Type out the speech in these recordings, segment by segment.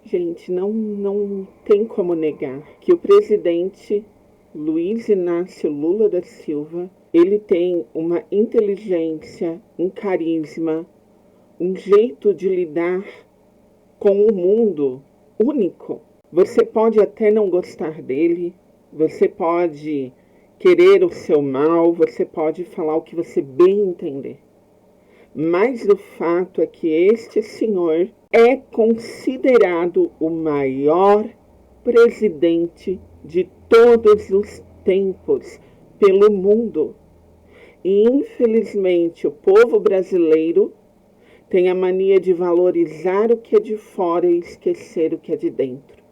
Gente, não tem como negar que o presidente Luiz Inácio Lula da Silva, ele tem uma inteligência, um carisma, um jeito de lidar com o mundo único. Você pode até não gostar dele, você pode querer o seu mal, você pode falar o que você bem entender. Mas o fato é que este senhor é considerado o maior presidente de todos os tempos pelo mundo. E infelizmente o povo brasileiro tem a mania de valorizar o que é de fora e esquecer o que é de dentro.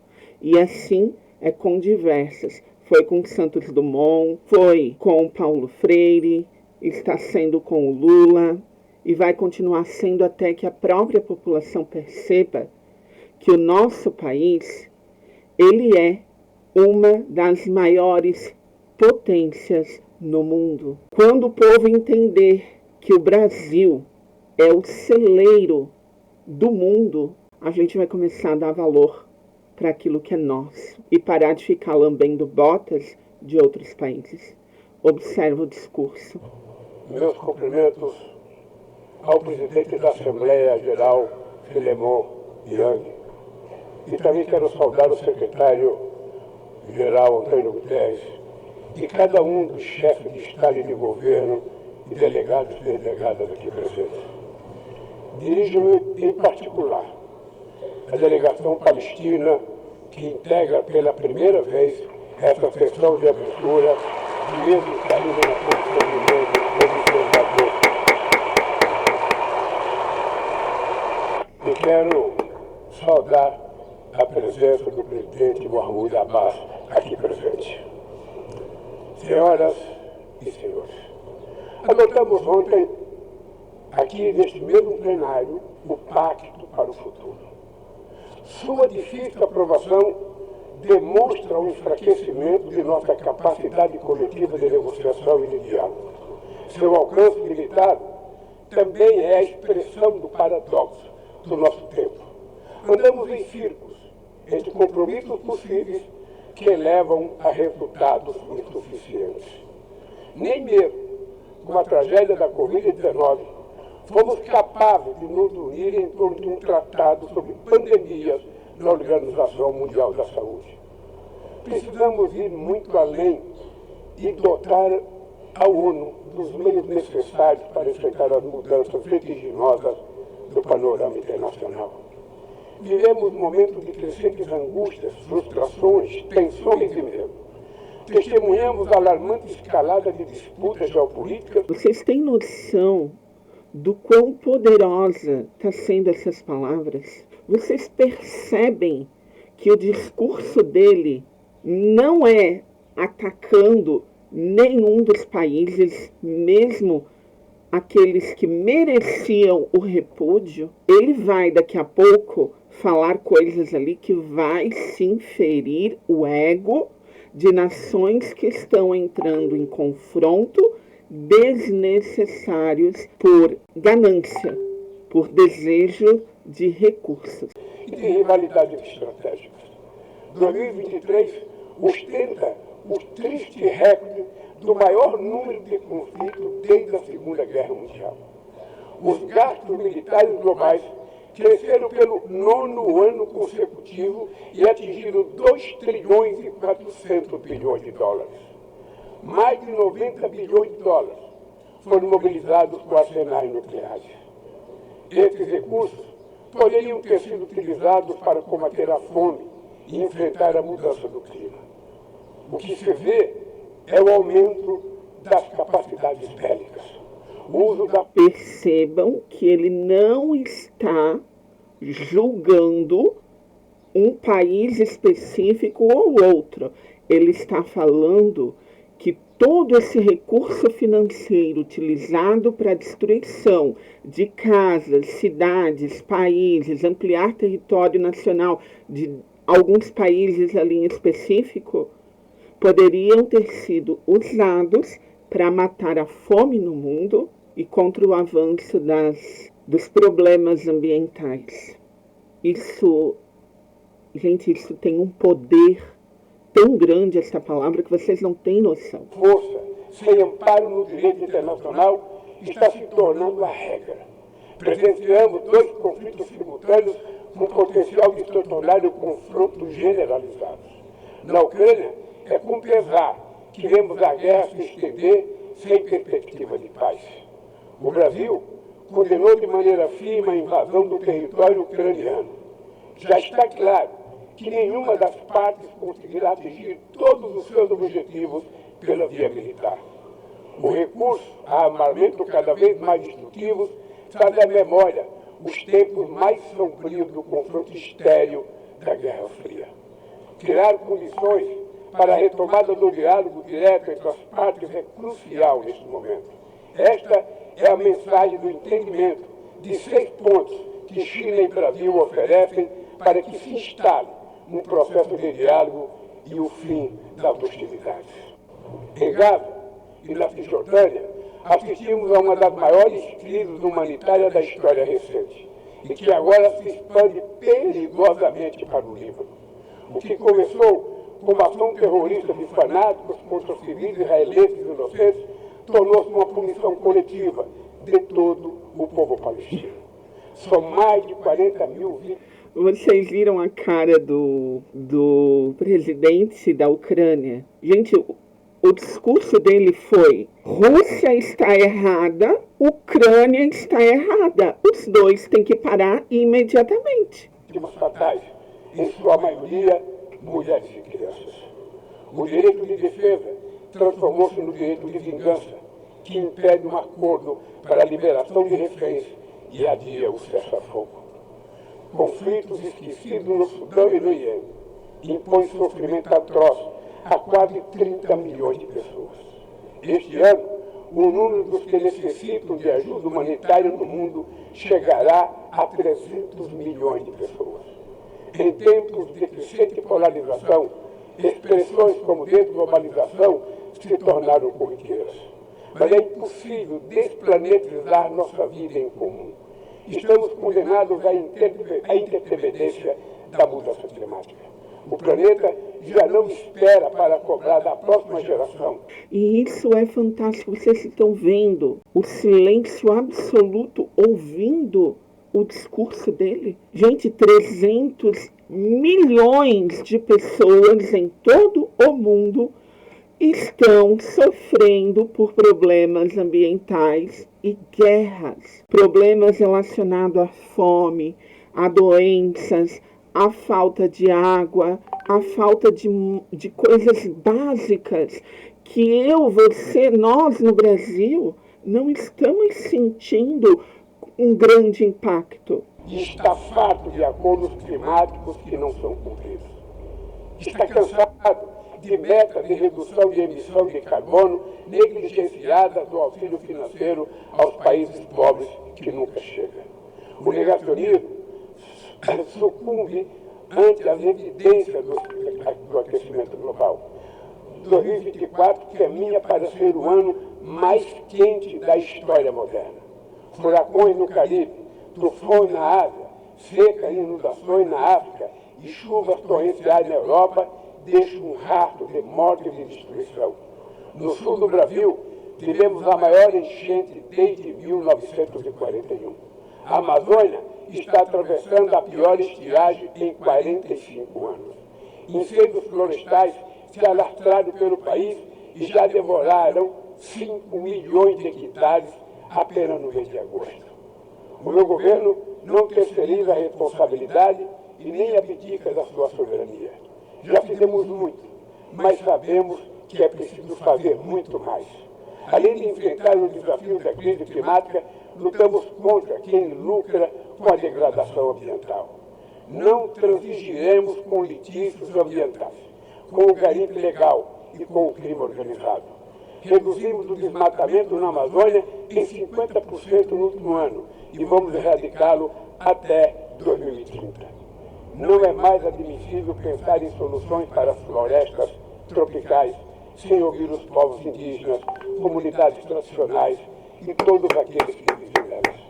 E assim é com diversas. Foi com Santos Dumont, foi com Paulo Freire, está sendo com o Lula e vai continuar sendo até que a própria população perceba que o nosso país, ele é uma das maiores potências no mundo. Quando o povo entender que o Brasil é o celeiro do mundo, a gente vai começar a dar valor para aquilo que é nosso e parar de ficar lambendo botas de outros países. Observa o discurso. Meus cumprimentos ao presidente da Assembleia Geral, Filemon Yang, e também quero saudar o secretário-geral, Antônio Guterres, e cada um dos chefes de Estado e de governo e delegados e delegadas aqui presentes. Dirijo-me, em particular, à delegação palestina que integra pela primeira vez essa sessão de abertura do mesmo país na condição de observador. E quero saudar a presença do presidente Mahmoud Abbas aqui presente. Senhoras e senhores, adotamos ontem, aqui neste mesmo plenário, o Pacto para o Futuro. Sua difícil aprovação demonstra o enfraquecimento de nossa capacidade coletiva de negociação e de diálogo. Seu alcance limitado também é a expressão do paradoxo do nosso tempo. Andamos em círculos entre compromissos possíveis que levam a resultados insuficientes. Nem mesmo com a tragédia da Covid-19 fomos capazes de nos unir em torno de um tratado sobre pandemias da Organização Mundial da Saúde. Precisamos ir muito além e dotar a ONU dos meios necessários para enfrentar as mudanças vertiginosas do panorama internacional. Vivemos momentos de crescentes angústias, frustrações, tensões e medo. Testemunhamos a alarmante escalada de disputas geopolíticas. Vocês têm noção do quão poderosa está sendo essas palavras? Vocês percebem que o discurso dele não é atacando nenhum dos países, mesmo aqueles que mereciam o repúdio? Ele vai daqui a pouco falar coisas ali que vai sim ferir o ego de nações que estão entrando em confronto desnecessários por ganância, por desejo de recursos. E de rivalidades estratégicas. 2023 ostenta o triste recorde do maior número de conflitos desde a Segunda Guerra Mundial. Os gastos militares globais cresceram pelo 9º ano consecutivo e atingiram 2 trilhões e 400 bilhões de dólares. Mais de 90 bilhões de dólares foram mobilizados por arsenais nucleares. Esses recursos poderiam ter sido utilizados para combater a fome e enfrentar a mudança do clima. O que se vê é o aumento das capacidades bélicas. O uso da... Percebam que ele não está julgando um país específico ou outro. Ele está falando que todo esse recurso financeiro utilizado para a destruição de casas, cidades, países, ampliar território nacional de alguns países ali em específico, poderiam ter sido usados para matar a fome no mundo e contra o avanço dos problemas ambientais. Isso Gente, isso tem um poder tão grande, essa palavra, que vocês não têm noção. Força, sem amparo no direito internacional, está se tornando a regra. Presenciamos dois conflitos simultâneos com potencial de se tornar confrontos generalizados. Na Ucrânia, é com pesar que vemos a guerra se estender sem perspectiva de paz. O Brasil condenou de maneira firme a invasão do território ucraniano. Já está claro que nenhuma das partes conseguirá atingir todos os seus objetivos pela via militar. O recurso a armamento cada vez mais destrutivos traz à memória os tempos mais sombrios do confronto estéril da Guerra Fria. Criar condições para a retomada do diálogo direto entre as partes é crucial neste momento. Esta é a mensagem do entendimento de 6 pontos que China e Brasil oferecem para que se instale um processo de diálogo e o fim das hostilidades. Em Gaza e na Cisjordânia, assistimos a uma das maiores crises humanitárias da história recente e que agora se expande perigosamente para o Líbano. O que começou como ação terrorista de fanáticos contra civis israelenses inocentes tornou-se uma punição coletiva de todo o povo palestino. São mais de 40 mil vítimas. Vocês viram a cara do presidente da Ucrânia? Gente, o discurso dele foi: Rússia está errada, Ucrânia está errada. Os dois têm que parar imediatamente. Vítimas fatais, em sua maioria, mulheres e crianças. O direito de defesa transformou-se no direito de vingança, que impede um acordo para a liberação de reféns e adia o cessar-fogo. Conflitos esquecidos no Sudão e no Iêmen impõem sofrimento atroz a quase 30 milhões de pessoas. Este ano, o número dos que necessitam de ajuda humanitária no mundo chegará a 300 milhões de pessoas. Em tempos de crescente polarização, expressões como desglobalização se tornaram corriqueiras. Mas é impossível desplanetizar nossa vida em comum. Estamos condenados à interdependência da mudança climática. O planeta já não espera para cobrar da próxima geração. E isso é fantástico. Vocês estão vendo o silêncio absoluto, ouvindo o discurso dele? Gente, 300 milhões de pessoas em todo o mundo estão sofrendo por problemas ambientais e guerras. Problemas relacionados à fome, a doenças, a falta de água, a falta de coisas básicas que você, nós no Brasil, não estamos sentindo um grande impacto. Está farto de acordos climáticos que não são cumpridos. Está cansado de metas de redução de emissão de carbono negligenciadas do auxílio financeiro aos países pobres que nunca chega. O negacionismo sucumbe ante as evidências do aquecimento global. 2024 caminha para ser o ano mais quente da história moderna. Furacões no Caribe, tufões na Ásia, seca e inundações na África e chuvas torrenciais na Europa deixam um rastro de mortes e destruição. No sul do Brasil, tivemos a maior enchente desde 1941. A Amazônia está atravessando a pior estiagem em 45 anos. Incêndios florestais se alastraram pelo país e já devoraram 5 milhões de hectares apenas no mês de agosto. O meu governo não terceiriza a responsabilidade e nem abdica da sua soberania. Já fizemos muito, mas sabemos que é preciso fazer muito mais. Além de enfrentar os desafios da crise climática, lutamos contra quem lucra com a degradação ambiental. Não transigiremos com litígios ambientais, com o garimpo ilegal e com o crime organizado. Reduzimos o desmatamento na Amazônia em 50% no último ano e vamos erradicá-lo até 2030. Não é mais admissível pensar em soluções para as florestas tropicais sem ouvir os povos indígenas, comunidades tradicionais e todos aqueles que vivem nelas.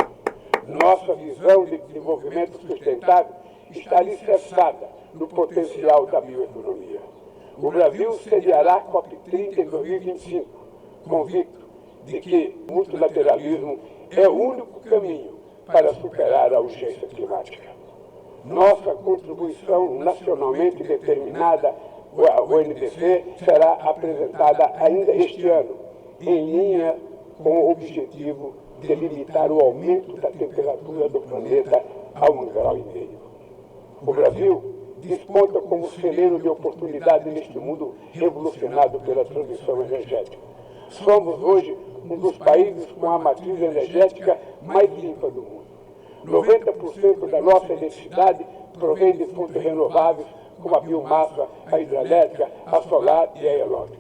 Nossa visão de desenvolvimento sustentável está alicerçada no potencial da bioeconomia. O Brasil sediará a COP30 em 2025, convicto de que o multilateralismo é o único caminho para superar a urgência climática. Nossa contribuição nacionalmente determinada, a ONDC, será apresentada ainda este ano, em linha com o objetivo de limitar o aumento da temperatura do planeta a 1,5 graus. O Brasil desponta como celeiro de oportunidade neste mundo revolucionado pela transição energética. Somos hoje um dos países com a matriz energética mais limpa do mundo. 90% da nossa eletricidade provém de fontes renováveis, como a biomassa, a hidrelétrica, a solar e a eólica.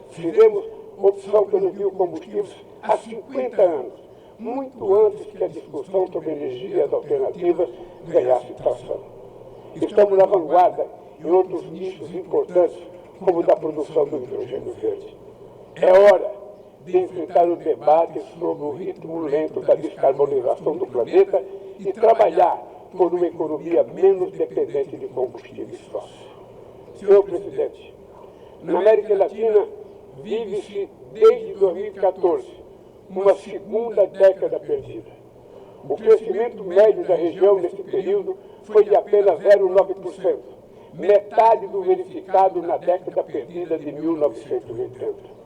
Fizemos opção pelos biocombustíveis há 50 anos, muito antes que a discussão sobre energias alternativas ganhasse tração. Estamos na vanguarda em outros nichos importantes, como o da produção do hidrogênio verde. É hora de enfrentar o debate sobre o ritmo lento da descarbonização do planeta e trabalhar por uma economia menos dependente de combustíveis fósseis. Senhor Presidente, na América Latina vive-se desde 2014 uma segunda década perdida. O crescimento médio da região nesse período foi de apenas 0,9%, metade do verificado na década perdida de 1980.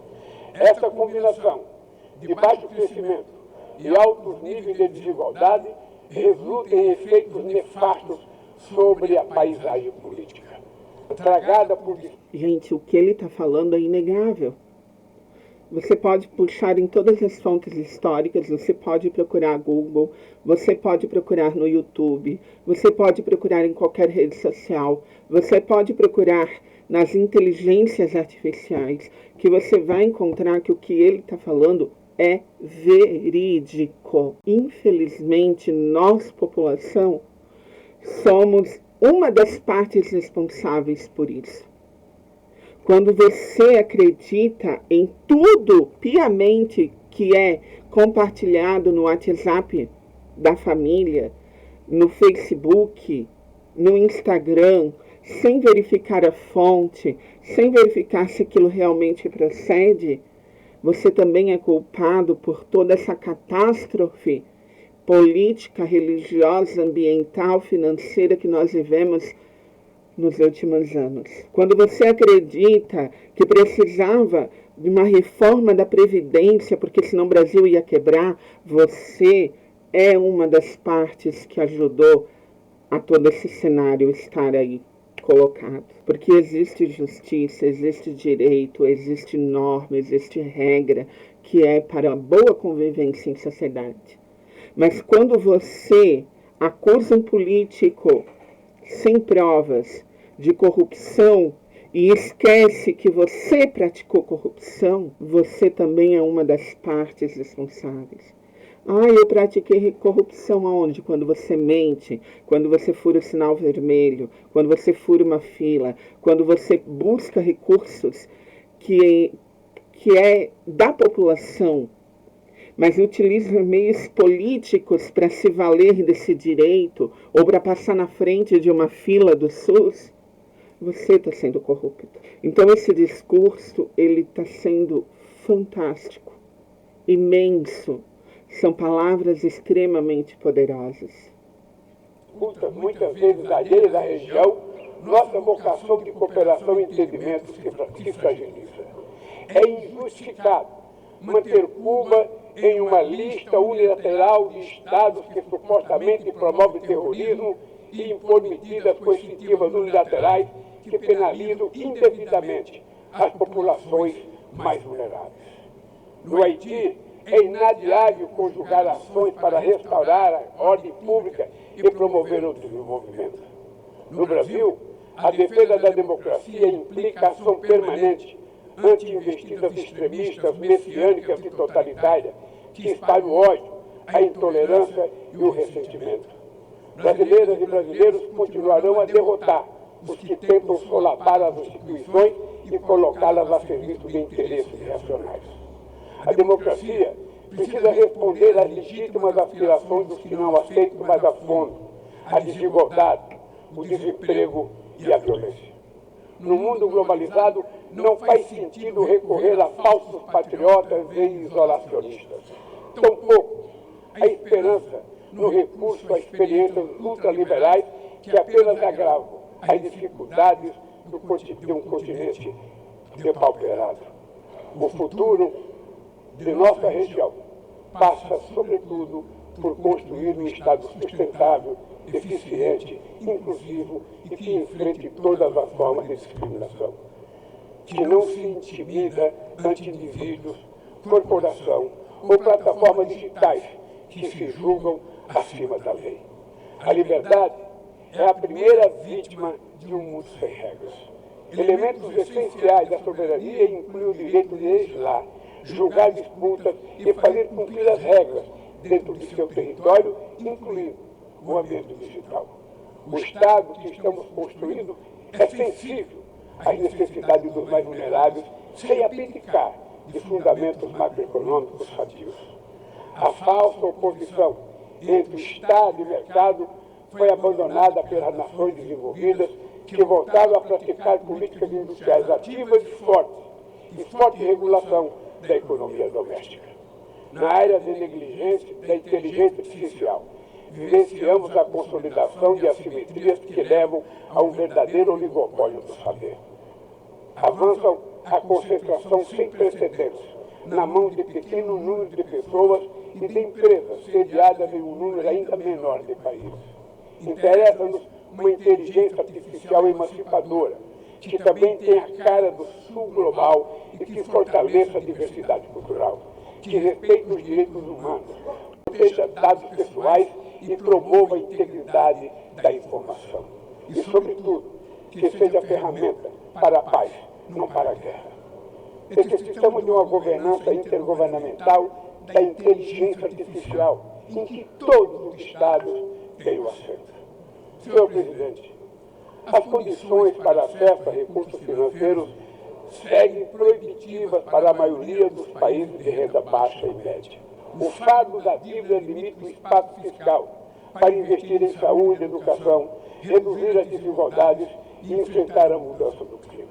Essa combinação de baixo crescimento e altos níveis de desigualdade resulta em efeitos nefastos sobre a paisagem política. Tragada por... Gente, o que ele está falando é inegável. Você pode puxar em todas as fontes históricas, você pode procurar Google, você pode procurar no YouTube, você pode procurar em qualquer rede social, você pode procurar nas inteligências artificiais, que você vai encontrar que o que ele está falando é verídico. Infelizmente, nós, população, somos uma das partes responsáveis por isso. Quando você acredita em tudo piamente que é compartilhado no WhatsApp da família, no Facebook, no Instagram, sem verificar a fonte, sem verificar se aquilo realmente procede, você também é culpado por toda essa catástrofe política, religiosa, ambiental, financeira que nós vivemos nos últimos anos. Quando você acredita que precisava de uma reforma da Previdência, porque senão o Brasil ia quebrar, você é uma das partes que ajudou a todo esse cenário estar aí colocado. Porque existe justiça, existe direito, existe norma, existe regra, que é para a boa convivência em sociedade. Mas quando você acusa um político sem provas de corrupção e esquece que você praticou corrupção, você também é uma das partes responsáveis. Eu pratiquei corrupção aonde? Quando você mente, quando você fura o sinal vermelho, quando você fura uma fila, quando você busca recursos que é da população, mas utiliza meios políticos para se valer desse direito ou para passar na frente de uma fila do SUS, você está sendo corrupto. Então esse discurso, ele está sendo fantástico, imenso. São palavras extremamente poderosas. Muitas vezes alheias da região, nossa vocação de cooperação e entendimento se fragiliza. É injustificado manter Cuba em uma lista unilateral de estados que supostamente promovem terrorismo e impor medidas coercitivas unilaterais que penalizam indevidamente as populações mais vulneráveis. No Haiti, é inadiável conjugar ações para restaurar a ordem pública e promover o desenvolvimento. No Brasil, a defesa da democracia implica ação permanente ante investidas extremistas, messiânicas e totalitárias que espalham o ódio, a intolerância e o ressentimento. Brasileiras e brasileiros continuarão a derrotar os que tentam solapar as instituições e colocá-las a serviço de interesses reacionários. A democracia precisa responder às legítimas aspirações dos que não aceitam mais a fome, a desigualdade, o desemprego e a violência. No mundo globalizado, não faz sentido recorrer a falsos patriotas e isolacionistas. Tampouco a esperança no recurso a experiências ultraliberais que apenas agravam as dificuldades de um continente depauperado. O futuro de nossa região passa, sobretudo, por construir um Estado sustentável, eficiente, inclusivo e que enfrente todas as formas de discriminação, que não se intimida ante indivíduos, corporação ou plataformas digitais que se julgam acima da lei. A liberdade é a primeira vítima de um mundo sem regras. Elementos essenciais da soberania incluem o direito de legislar, julgar disputas e fazer cumprir as regras dentro de seu território, incluindo o ambiente digital. O Estado que estamos construindo é sensível às necessidades dos mais vulneráveis, sem abdicar de fundamentos macroeconômicos sadios. A falsa oposição entre Estado e mercado foi abandonada pelas nações desenvolvidas que voltaram a praticar políticas industriais ativas e forte regulação da economia doméstica. Na área da inteligência artificial, vivenciamos a consolidação de assimetrias que levam a um verdadeiro oligopólio do saber. Avançam a concentração sem precedentes na mão de pequeno número de pessoas e de empresas sediadas em um número ainda menor de países. Interessa-nos uma inteligência artificial emancipadora, que também tenha a cara do sul global e que fortaleça a diversidade cultural, que respeite os direitos humanos, proteja dados pessoais e promova a integridade da informação. E, sobretudo, que seja ferramenta para a paz, não para a guerra. Precisamos de uma governança intergovernamental da inteligência artificial, em que todos os Estados tenham acesso. Senhor Presidente, as condições para acesso a recursos financeiros seguem proibitivas para a maioria dos países de renda baixa e média. O fardo da dívida limita o espaço fiscal para investir em saúde, educação, reduzir as desigualdades e enfrentar a mudança do clima.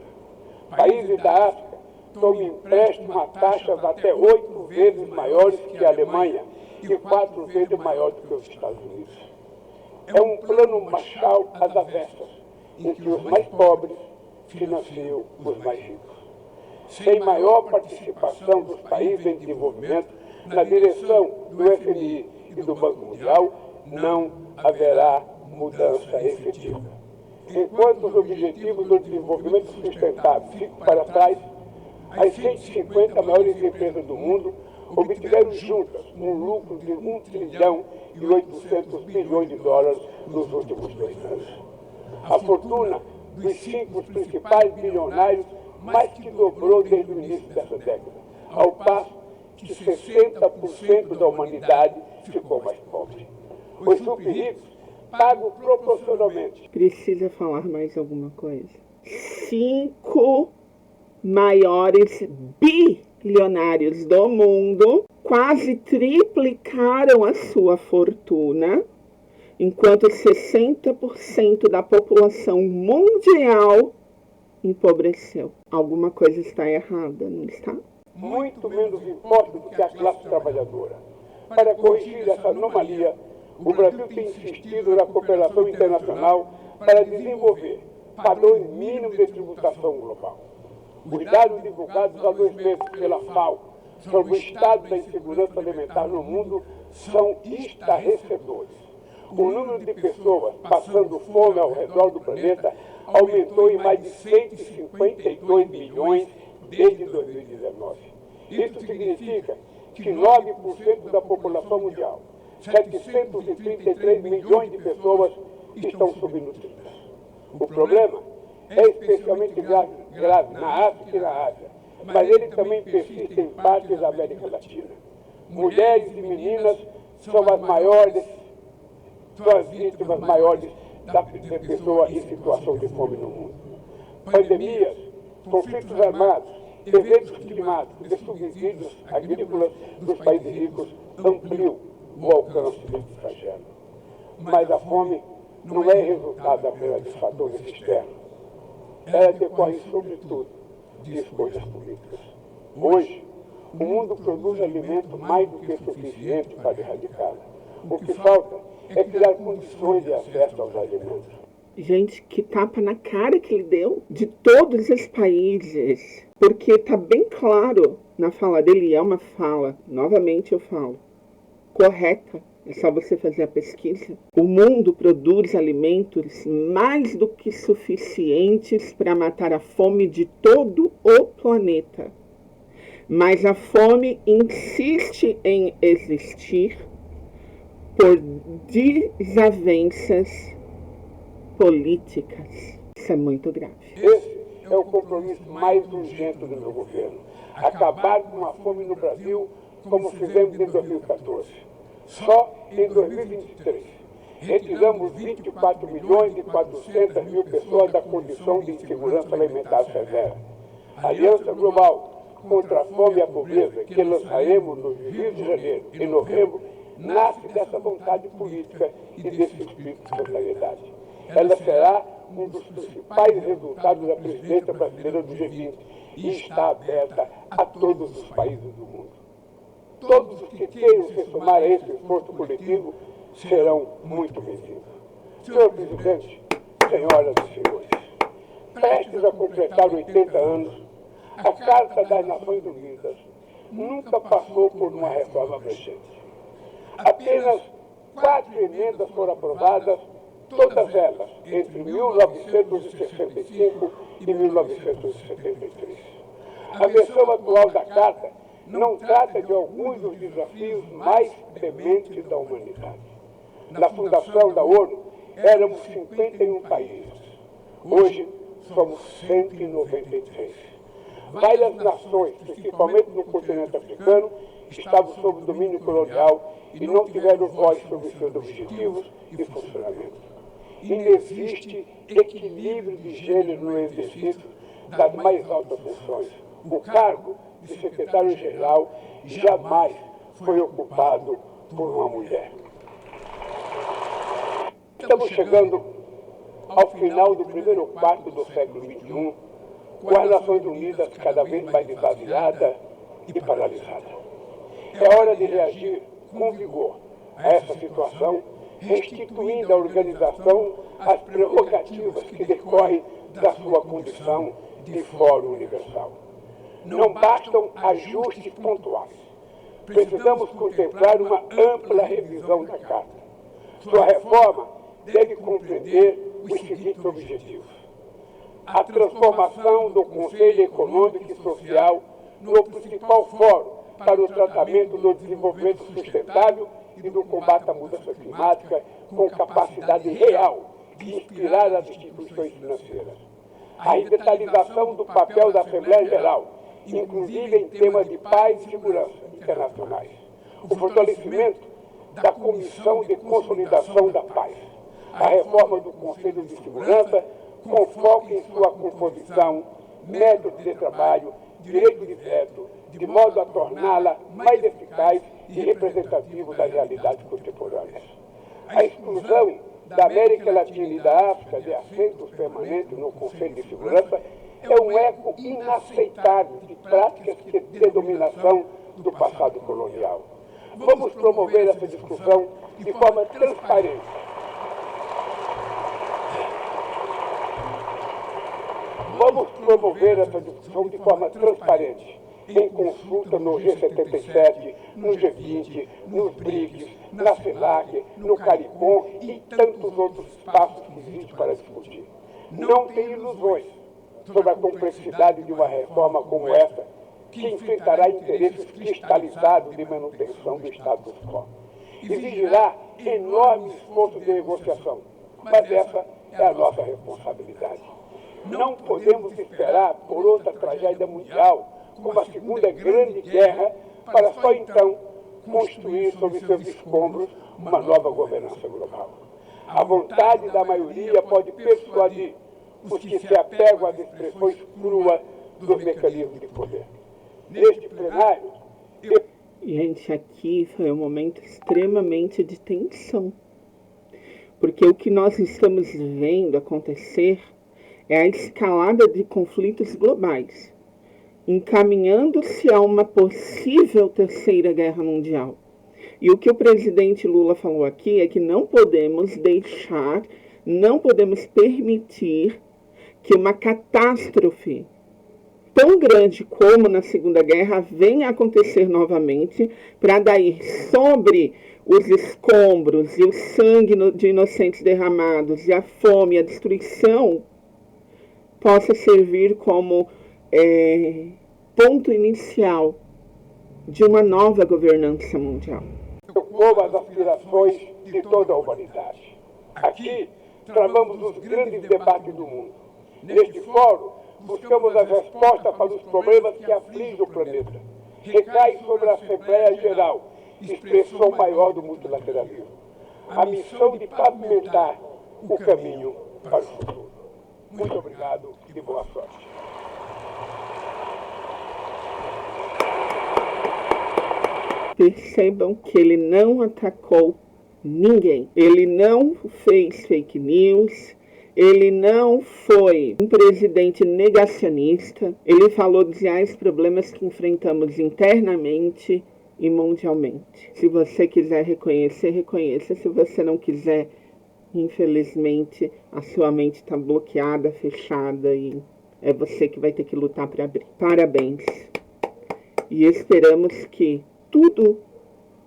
Países da África tomam empréstimo a taxas até 8 vezes maiores que a Alemanha e 4 vezes maior do que os Estados Unidos. É um plano Marshall às avessas, em que os mais pobres financiam os mais ricos. Sem maior participação dos países em desenvolvimento na direção do FMI e do Banco Mundial, não haverá mudança efetiva. Enquanto os objetivos do desenvolvimento sustentável ficam para trás, as 150 maiores empresas do mundo obtiveram juntas um lucro de 1 trilhão e 800 bilhões de dólares nos últimos 2 anos. A fortuna dos 5 principais bilionários mais que dobrou desde o início dessa década, ao passo que 60% da humanidade ficou mais pobre. Os super ricos pagam proporcionalmente. Precisa falar mais alguma coisa? 5 maiores bilionários do mundo quase triplicaram a sua fortuna, enquanto 60% da população mundial empobreceu. Alguma coisa está errada, não está? Muito menos impostos do que a classe trabalhadora. Para corrigir essa anomalia, o Brasil tem insistido na cooperação internacional para desenvolver padrões mínimos de tributação global. Os dados divulgados há 2 meses pela FAO sobre o estado da insegurança alimentar no mundo são estarrecedores. O número de pessoas passando fome ao redor do planeta aumentou em mais de 152 milhões desde 2019. Isso significa que 9% da população mundial, 733 milhões de pessoas, estão subnutridas. O problema é especialmente grave na África e na Ásia, mas ele também persiste em partes da América Latina. Mulheres e meninas são as vítimas maiores da pessoa em situação de fome no mundo. Pandemias, conflitos armados, eventos climáticos e subsídios agrícolas dos países ricos ampliam o alcance desse flagelo. Mas a fome não é resultado apenas de fatores externos. Ela decorre, sobretudo, de escolhas políticas. Hoje, o mundo produz alimento mais do que suficiente para erradicá-la. O que falta é criar condições de acesso aos alimentos. Gente, que tapa na cara que ele deu de todos os países. Porque está bem claro na fala dele, é uma fala, novamente eu falo, correta. É só você fazer a pesquisa. O mundo produz alimentos mais do que suficientes para matar a fome de todo o planeta. Mas a fome insiste em existir por desavenças políticas. Isso é muito grave. Esse é o compromisso mais urgente do meu governo. Acabar com a fome no Brasil, como fizemos em 2014. Só em 2023, retiramos 24 milhões e 400 mil pessoas da condição de insegurança alimentar severa. A Aliança Global contra a Fome e a Pobreza, que lançaremos no Rio de Janeiro, em novembro, nasce dessa vontade política e desse espírito de solidariedade. Ela será um dos principais resultados da presidência brasileira do G20 e está aberta a todos os países do mundo. Todos os que queiram se somar a esse esforço coletivo serão muito bem-vindos. Senhor Presidente, senhoras e senhores, prestes a completar 80 anos, a Carta das Nações Unidas nunca passou por uma reforma abrangente. Apenas 4 emendas foram aprovadas, todas elas entre 1965 e 1973. A versão atual da Carta não trata de alguns dos desafios mais prementes da humanidade. Na fundação da ONU, éramos 51 países. Hoje, somos 193. Várias nações, principalmente no continente africano, estavam sob domínio colonial e não tiveram voz sobre seus objetivos e funcionamento. Inexiste equilíbrio de gênero no exercício das mais altas funções. O cargo de secretário-geral jamais foi ocupado por uma mulher. Estamos chegando ao final do primeiro quarto do século XXI, com as Nações Unidas cada vez mais esvaziada e paralisada. É hora de reagir com vigor a essa situação, restituindo à organização as prerrogativas que decorrem da sua condição de Fórum Universal. Não bastam ajustes pontuais. Precisamos contemplar uma ampla revisão da Carta. Sua reforma deve compreender os seguintes objetivos: a transformação do Conselho Econômico e Social no principal fórum para o tratamento do desenvolvimento sustentável e do combate à mudança climática, com capacidade real de inspirar as instituições financeiras. A revitalização do papel da Assembleia Geral, inclusive em temas de paz e segurança internacionais. O fortalecimento da Comissão de Consolidação da Paz. A reforma do Conselho de Segurança, com foco em sua composição, métodos de trabalho, direito de veto, de modo a torná-la mais eficaz e representativa das realidades contemporâneas. A exclusão da América Latina e da África de assentos permanentes no Conselho de Segurança é um eco inaceitável de práticas de dominação do passado colonial. Vamos promover essa discussão de forma transparente. Vamos promover essa discussão de forma transparente, em consulta no G77, no G20, nos BRICS, na CELAC, no CARICOM e tantos outros espaços que existem para discutir. Não tem ilusões sobre a complexidade de uma reforma como essa, que enfrentará interesses cristalizados de manutenção do status quo. Exigirá enorme esforço de negociação, mas essa é a nossa responsabilidade. Não podemos esperar por outra tragédia mundial, como a Segunda Grande Guerra, para só então construir sobre seus escombros uma nova governança global. A vontade da maioria pode persuadir os que se apegam às expressões cruas dos mecanismos de poder. Neste plenário, Gente, aqui foi um momento extremamente de tensão, porque o que nós estamos vendo acontecer é a escalada de conflitos globais, encaminhando-se a uma possível terceira guerra mundial. E o que o presidente Lula falou aqui é que não podemos permitir que uma catástrofe tão grande como na Segunda Guerra venha a acontecer novamente, para daí, sobre os escombros e o sangue de inocentes derramados, e a fome, a destruição, possa servir como ponto inicial de uma nova governança mundial. Como as aspirações de toda a humanidade. Aqui, tramamos os grandes debates do mundo. Neste fórum, buscamos as respostas para os problemas que afligem o planeta. Recai sobre a Assembleia Geral, expressão maior do multilateralismo, a missão de pavimentar o caminho para o futuro. Muito obrigado e boa sorte. Percebam que ele não atacou ninguém. Ele não fez fake news. Ele não foi um presidente negacionista. Ele falou dos reais problemas que enfrentamos internamente e mundialmente. Se você quiser reconhecer, reconheça. Se você não quiser, infelizmente, a sua mente está bloqueada, fechada e é você que vai ter que lutar para abrir. Parabéns. E esperamos que tudo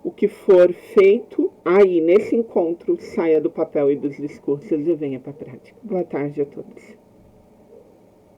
o que for feito aí nesse encontro saia do papel e dos discursos e venha para a prática. Boa tarde a todos.